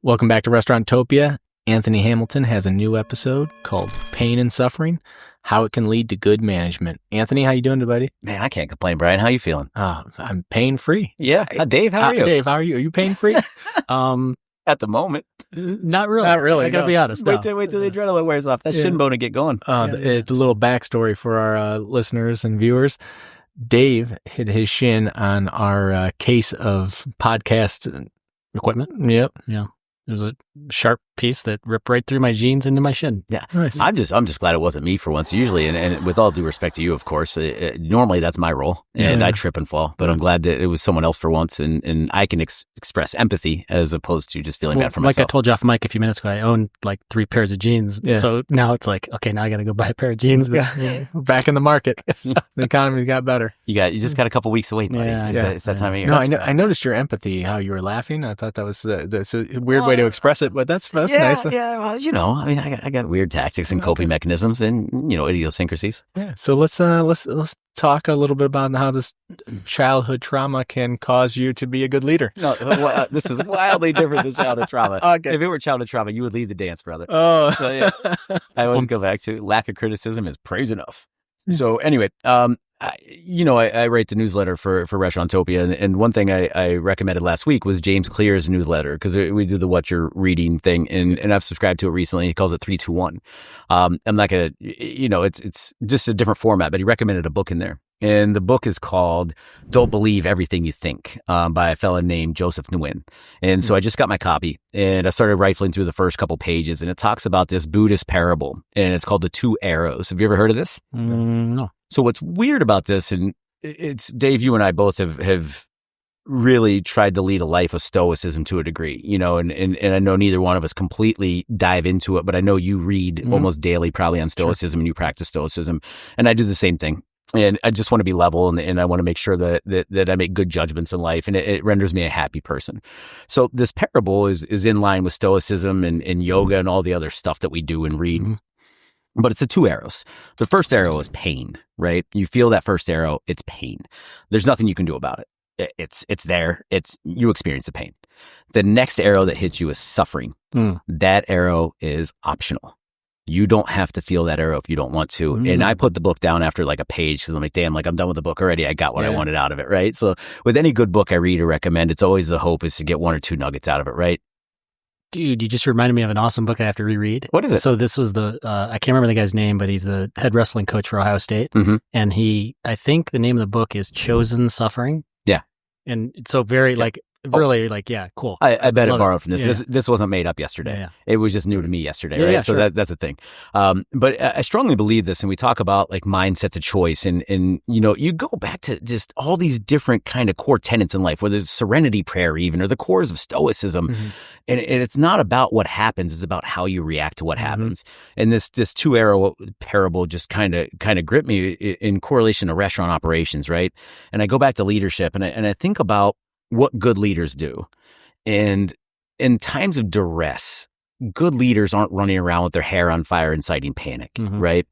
Welcome back to Restauranttopia. Anthony Hamilton has a new episode called Pain and Suffering, How It Can Lead to Good Management. Anthony, how you doing, buddy? Man, I can't complain, Brian. How you feeling? I'm pain-free. Yeah. Dave, how are you? Dave, how are you? Are you pain-free? At the moment. Not really. Not really. I gotta be honest. Wait till the adrenaline wears off. That shin bone to get going. The little backstory for our listeners and viewers. Dave hit his shin on our case of podcast equipment. Yep. Yeah. It was a sharp piece that ripped right through my jeans into my shin. Yeah. Nice. I'm just glad it wasn't me for once. Usually, and with all due respect to you, of course, normally that's my role, and I trip and fall. But I'm glad that it was someone else for once, and I can express empathy as opposed to just feeling bad for myself. Like I told you off mic a few minutes ago, I own like 3 pairs of jeans. Yeah. So now it's like, okay, now I got to go buy a pair of jeans. Back in the market. The economy got better. You just got a couple weeks to wait, buddy. It's that time of year. No, I noticed your empathy, how you were laughing. I thought that was a weird way to express it, but that's nice. Yeah, well, I got weird tactics and coping mechanisms and, idiosyncrasies. Yeah. So let's talk a little bit about how this childhood trauma can cause you to be a good leader. No, this is wildly different than childhood trauma. Okay. If it were childhood trauma, you would lead the dance, brother. Oh. So, yeah. I always go back to lack of criticism is praise enough. So anyway, I write the newsletter for Restauranttopia, and one thing I recommended last week was James Clear's newsletter, because we do the what you're reading thing, and I've subscribed to it recently. He calls it 3-2-1. I'm not gonna, it's just a different format, but he recommended a book in there. And the book is called Don't Believe Everything You Think, by a fella named Joseph Nguyen. And so I just got my copy and I started rifling through the first couple pages, and it talks about this Buddhist parable, and it's called the 2 arrows. Have you ever heard of this? No. So what's weird about this, and it's Dave, you and I both have really tried to lead a life of stoicism to a degree, and I know neither one of us completely dive into it, but I know you read almost daily probably on stoicism, and you practice stoicism, and I do the same thing. And I just want to be level, and I want to make sure that I make good judgments in life, and it renders me a happy person. So this parable is in line with stoicism and yoga and all the other stuff that we do and read. Mm-hmm. But it's the 2 arrows. The first arrow is pain, right? You feel that first arrow, it's pain. There's nothing you can do about it. It's there. You experience the pain. The next arrow that hits you is suffering. That arrow is optional. You don't have to feel that arrow if you don't want to. And I put the book down after like a page, because I'm like, damn, I'm done with the book already. I got what I wanted out of it, right? So with any good book I read or recommend, it's always the hope is to get 1 or 2 nuggets out of it, right? Dude, you just reminded me of an awesome book I have to reread. What is it? So this was I can't remember the guy's name, but he's the head wrestling coach for Ohio State. Mm-hmm. And I think the name of the book is Chosen Suffering. Yeah. And so very cool. I bet it borrowed from this. Yeah. This wasn't made up yesterday. Yeah. It was just new to me yesterday, right? Yeah, so sure. That's the thing. But I strongly believe this, and we talk about like mindsets of choice, and you go back to just all these different kind of core tenets in life, whether it's serenity prayer even, or the cores of stoicism. Mm-hmm. And it's not about what happens, it's about how you react to what happens. And this 2 arrow parable just kind of gripped me in correlation to restaurant operations, right? And I go back to leadership, and I think about what good leaders do. And in times of duress, good leaders aren't running around with their hair on fire inciting panic, right?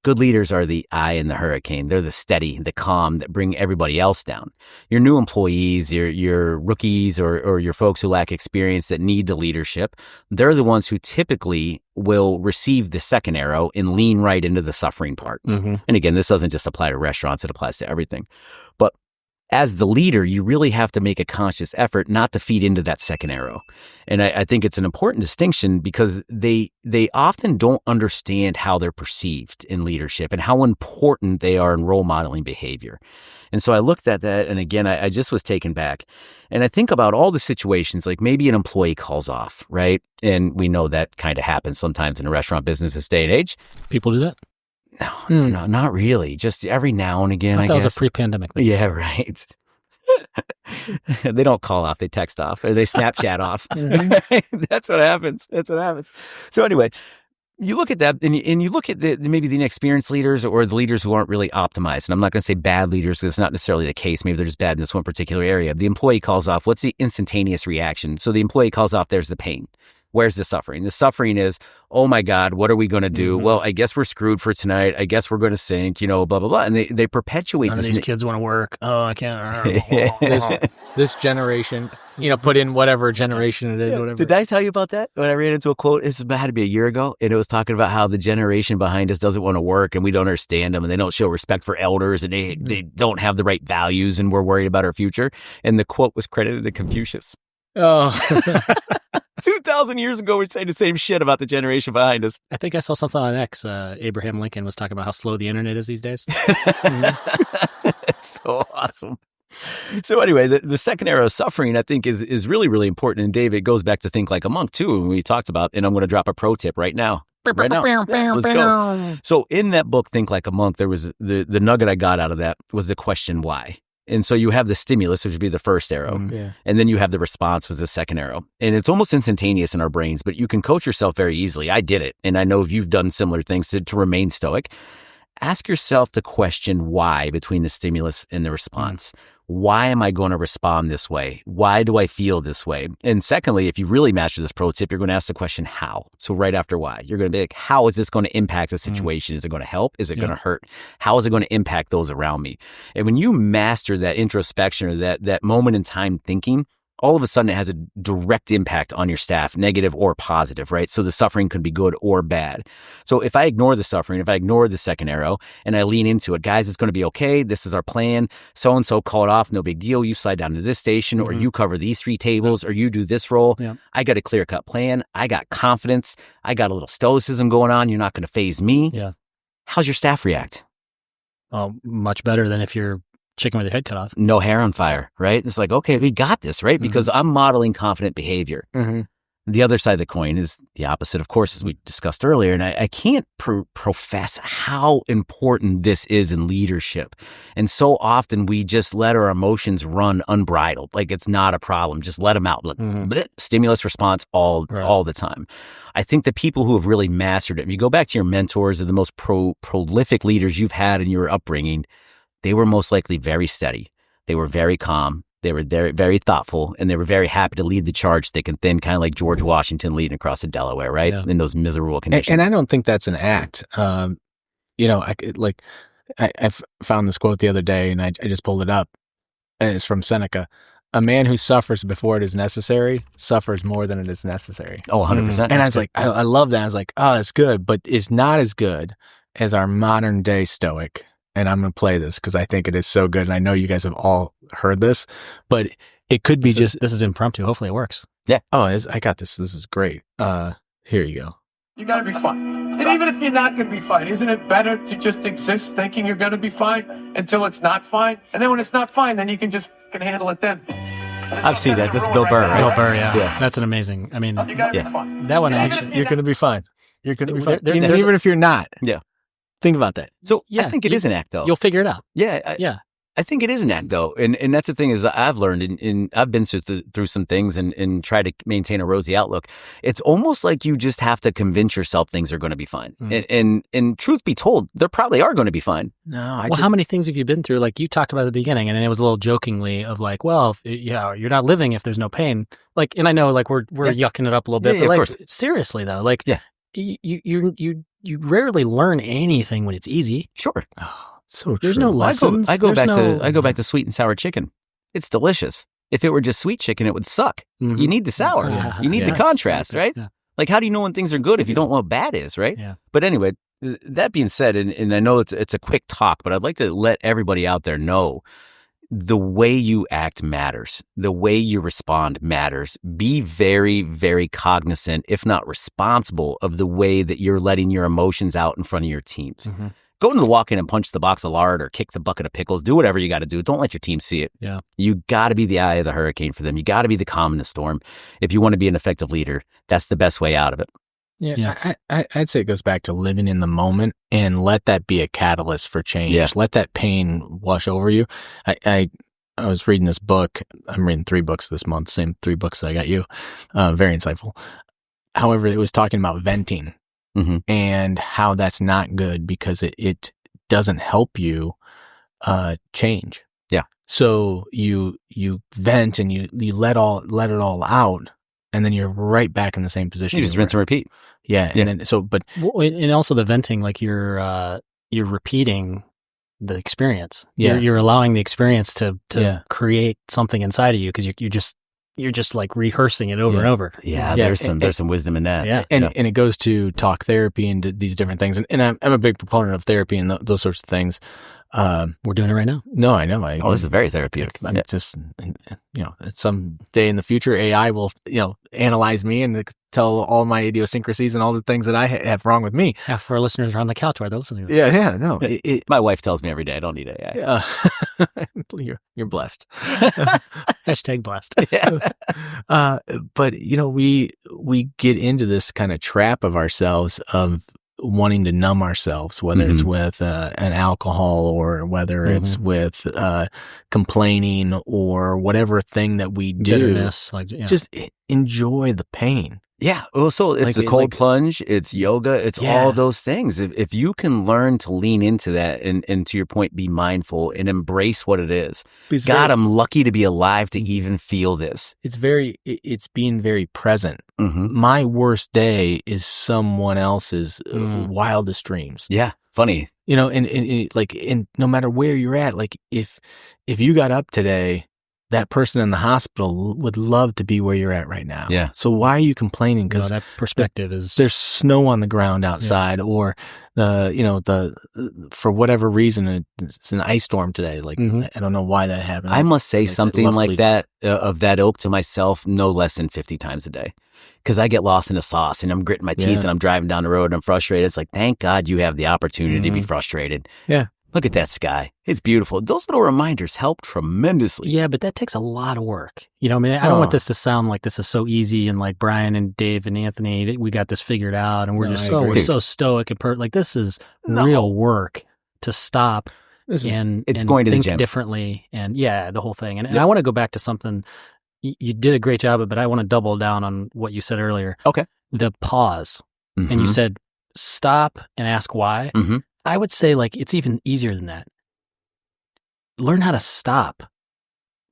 Good leaders are the eye in the hurricane. They're the steady, the calm that bring everybody else down. Your new employees, your rookies, or your folks who lack experience that need the leadership, they're the ones who typically will receive the second arrow and lean right into the suffering part. And again, this doesn't just apply to restaurants, it applies to everything. But as the leader, you really have to make a conscious effort not to feed into that second arrow. And I think it's an important distinction, because they often don't understand how they're perceived in leadership and how important they are in role modeling behavior. And so I looked at that, and again, I just was taken back. And I think about all the situations, like maybe an employee calls off, right? And we know that kind of happens sometimes in a restaurant business this day and age. People do that? No, not really. Just every now and again, I guess. That was a pre-pandemic thing. Yeah, right. They don't call off, they text off, or they Snapchat off. That's what happens. So anyway, you look at that, and you look at maybe the inexperienced leaders, or the leaders who aren't really optimized. And I'm not going to say bad leaders, because it's not necessarily the case. Maybe they're just bad in this one particular area. The employee calls off. What's the instantaneous reaction? So the employee calls off, there's the pain. Where's the suffering? The suffering is, oh my God, what are we going to do? Well, I guess we're screwed for tonight. I guess we're going to sink, blah, blah, blah. And they perpetuate None this. Of these kids want to work. Oh, I can't. this generation, put in whatever generation it is, whatever. Did I tell you about that? When I ran into a quote, it had to be a year ago, and it was talking about how the generation behind us doesn't want to work, and we don't understand them, and they don't show respect for elders, and they don't have the right values, and we're worried about our future. And the quote was credited to Confucius. Oh. 2,000 years ago, we're saying the same shit about the generation behind us. I think I saw something on X. Abraham Lincoln was talking about how slow the internet is these days. It's so awesome. So anyway, the second arrow of suffering, I think, is really, really important. And Dave, it goes back to think like a monk too, and we talked about, and I'm going to drop a pro tip right now. Let's go. So in that book, Think Like a Monk, there was the nugget I got out of that was the question why. And so you have the stimulus, which would be the first arrow. And then you have the response was the second arrow. And it's almost instantaneous in our brains, but you can coach yourself very easily. I did it. And I know you've done similar things to remain stoic. Ask yourself the question why between the stimulus and the response. Why am I going to respond this way? Why do I feel this way? And secondly, if you really master this pro tip, you're going to ask the question, how? So right after why, you're going to be like, how is this going to impact the situation? Is it going to help? Is it going to hurt? How is it going to impact those around me? And when you master that introspection or that moment in time thinking, all of a sudden it has a direct impact on your staff, negative or positive, right? So the suffering could be good or bad. So if I ignore the suffering, if I ignore the second arrow and I lean into it, guys, it's going to be okay. This is our plan. So-and-so, call it off. No big deal. You slide down to this station or you cover these 3 tables or you do this role. I got a clear-cut plan. I got confidence. I got a little stoicism going on. You're not going to faze me. How's your staff react? Oh, much better than if you're chicken with your head cut off. No hair on fire, right? It's like, okay, we got this, right? Because I'm modeling confident behavior. The other side of the coin is the opposite, of course, as we discussed earlier. And I can't profess how important this is in leadership. And so often we just let our emotions run unbridled. Like it's not a problem. Just let them out. Like, stimulus response all the time. I think the people who have really mastered it, if you go back to your mentors or the most prolific leaders you've had in your upbringing, they were most likely very steady. They were very calm. They were very, very thoughtful, and they were very happy to lead the charge thick and thin, kind of like George Washington leading across the Delaware, right? In those miserable conditions. And I don't think that's an act. I found this quote the other day, and I just pulled it up. And it's from Seneca. A man who suffers before it is necessary suffers more than it is necessary. Oh, 100%. And I was like, I love that. I was like, oh, that's good, but it's not as good as our modern day Stoic. And I'm going to play this because I think it is so good. And I know you guys have all heard this, but it could be this is impromptu. Hopefully it works. Yeah. Oh, I got this. This is great. Here you go. You got to be fine. And even if you're not going to be fine, isn't it better to just exist thinking you're going to be fine until it's not fine? And then when it's not fine, then you can handle it then. I've seen that. That's Bill Burr, right? Bill Burr, yeah. That's an amazing, I mean, you gotta be fine. That one actually, you're going to be fine. You're going to be fine. Even if you're not. Yeah. Think about that. So I think it is an act, though. You'll figure it out. Yeah. I think it is an act, though. And that's the thing is I've learned, and I've been through some things and try to maintain a rosy outlook. It's almost like you just have to convince yourself things are going to be fine. And truth be told, they probably are going to be fine. No, how many things have you been through? Like you talked about at the beginning, and it was a little jokingly of like, well, you're not living if there's no pain. Like, and I know like we're yucking it up a little bit, but like seriously though, like you rarely learn anything when it's easy. Sure. Oh, so true. There's no lessons. I go back to sweet and sour chicken. It's delicious. If it were just sweet chicken, it would suck. You need the sour. You need the contrast, right? Yeah. Like, how do you know when things are good if you don't know what bad is, right? Yeah. But anyway, that being said, and I know it's a quick talk, but I'd like to let everybody out there know the way you act matters. The way you respond matters. Be very, very cognizant, if not responsible, of the way that you're letting your emotions out in front of your teams. Go into the walk-in and punch the box of lard or kick the bucket of pickles. Do whatever you got to do. Don't let your team see it. Yeah. You got to be the eye of the hurricane for them. You got to be the calm in the storm. If you want to be an effective leader, that's the best way out of it. Yeah. I'd say it goes back to living in the moment and let that be a catalyst for change. Yeah. Let that pain wash over you. I was reading this book. I'm reading 3 books this month, same 3 books that I got you. Very insightful. However, it was talking about venting. And how that's not good because it doesn't help you change. Yeah. So you vent and you let it all out, and then you're right back in the same position. You just rinse and repeat. Yeah. And then, and also the venting, like you're repeating the experience. Yeah. You're allowing the experience to create something inside of you, because you're just like rehearsing it over and over. Yeah. There's some wisdom in that. Yeah. And it goes to talk therapy and these different things. And I'm a big proponent of therapy and those sorts of things. We're doing it right now. No, I know. This is very therapeutic. I'm just, at some day in the future, AI will, analyze me and tell all my idiosyncrasies and all the things that I have wrong with me. Half of our listeners are on the couch while they're listening to this. Yeah, no. My wife tells me every day I don't need AI. You're blessed. Hashtag blessed. But we get into this kind of trap of ourselves of wanting to numb ourselves, whether it's with an alcohol or whether it's with complaining or whatever thing that we do. Bitterness, just enjoy the pain. Yeah. Also, it's the cold plunge, it's yoga, it's all those things. If you can learn to lean into that and to your point, be mindful and embrace what it is. God, I'm lucky to be alive to even feel this. It's being very present. My worst day is someone else's wildest dreams. Yeah. Funny. And no matter where you're at, like if you got up today, that person in the hospital would love to be where you're at right now. Yeah. So why are you complaining? Because that perspective is there's snow on the ground outside, or for whatever reason it's an ice storm today. Like I don't know why that happened. I must say something like that of that ilk to myself no less than 50 times a day. Because I get lost in the sauce and I'm gritting my teeth and I'm driving down the road and I'm frustrated. It's like, thank God you have the opportunity to be frustrated. Yeah. Look at that sky. It's beautiful. Those little reminders help tremendously. Yeah, but that takes a lot of work. I don't want this to sound like this is so easy and like Brian and Dave and Anthony, we got this figured out and we're so stoic and like this is real work to stop and going to think the gym differently and the whole thing. And I want to go back to something. You did a great job of it, but I want to double down on what you said earlier. Okay. The pause. And you said stop and ask why. I would say like it's even easier than that. Learn how to stop,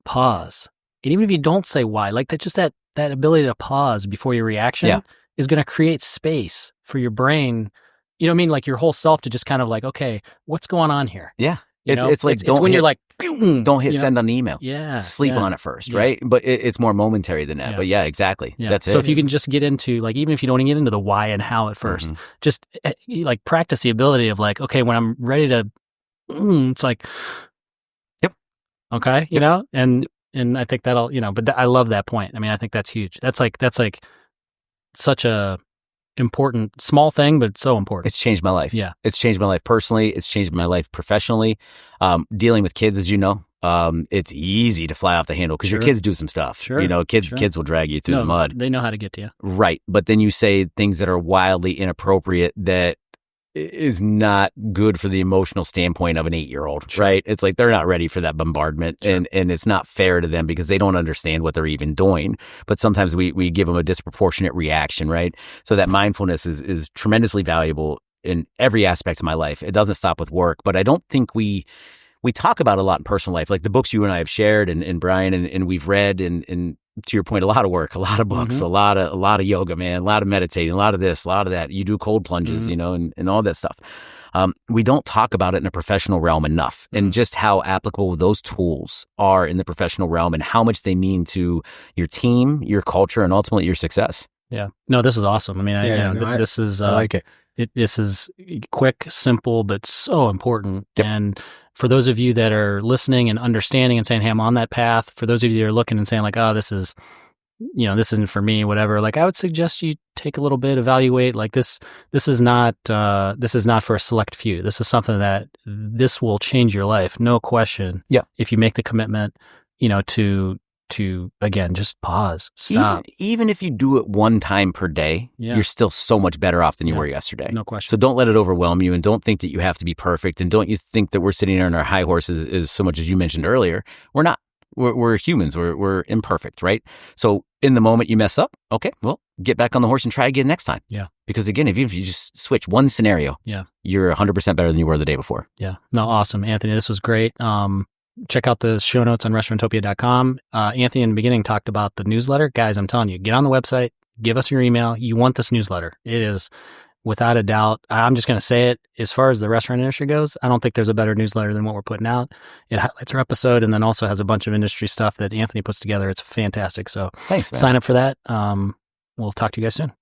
pause. And even if you don't say why, like that ability to pause before your reaction is going to create space for your brain. You know what I mean? Like your whole self to just kind of like, okay, what's going on here? Yeah. It's like, you're like, don't hit send on the email. Yeah. Sleep on it first, right? But it's more momentary than that. But exactly. Yeah. That's it. So if you can just get into like, even if you don't even get into the why and how at first, just like practice the ability of like, okay, when I'm ready to, it's like, yep. Okay. And I think that'll, but I love that point. I mean, I think that's huge. That's like such a important small thing, but it's so important. It's changed my life. Yeah. It's changed my life personally. It's changed my life professionally. Dealing with kids, as you know, it's easy to fly off the handle because your kids do some stuff. Sure. Kids will drag you through the mud. They know how to get to you. Right. But then you say things that are wildly inappropriate that is not good for the emotional standpoint of an 8-year-old, right? It's like they're not ready for that bombardment and it's not fair to them because they don't understand what they're even doing. But sometimes we give them a disproportionate reaction, right? So that mindfulness is tremendously valuable in every aspect of my life. It doesn't stop with work, but I don't think we talk about it a lot in personal life, like the books you and I have shared and Brian and we've read and to your point, a lot of work, a lot of books, a lot of yoga, man, a lot of meditating, a lot of this, a lot of that. You do cold plunges, and all that stuff. We don't talk about it in a professional realm enough and just how applicable those tools are in the professional realm and how much they mean to your team, your culture, and ultimately your success. Yeah. No, this is awesome. I mean, this is, I like it. This is quick, simple, but so important. Yep. And for those of you that are listening and understanding and saying, hey, I'm on that path, for those of you that are looking and saying like, oh, this is, this isn't for me, whatever, like I would suggest you take a little bit, evaluate, like this is not for a select few. This is something that this will change your life. No question. Yeah. If you make the commitment, to again, just pause, stop. Even if you do it one time per day, you're still so much better off than you were yesterday. No question. So don't let it overwhelm you and don't think that you have to be perfect. And don't you think that we're sitting there on our high horses as so much as you mentioned earlier. We're not. We're humans. We're imperfect, right? So in the moment you mess up, okay, well, get back on the horse and try again next time. Yeah. Because again, even if you just switch one scenario, you're 100% better than you were the day before. Yeah. No, awesome. Anthony, this was great. check out the show notes on restauranttopia.com. Anthony in the beginning talked about the newsletter. Guys, I'm telling you, get on the website, give us your email. You want this newsletter. It is, without a doubt, I'm just going to say it, as far as the restaurant industry goes, I don't think there's a better newsletter than what we're putting out. It highlights our episode and then also has a bunch of industry stuff that Anthony puts together. It's fantastic. So thanks, man. Sign up for that. We'll talk to you guys soon.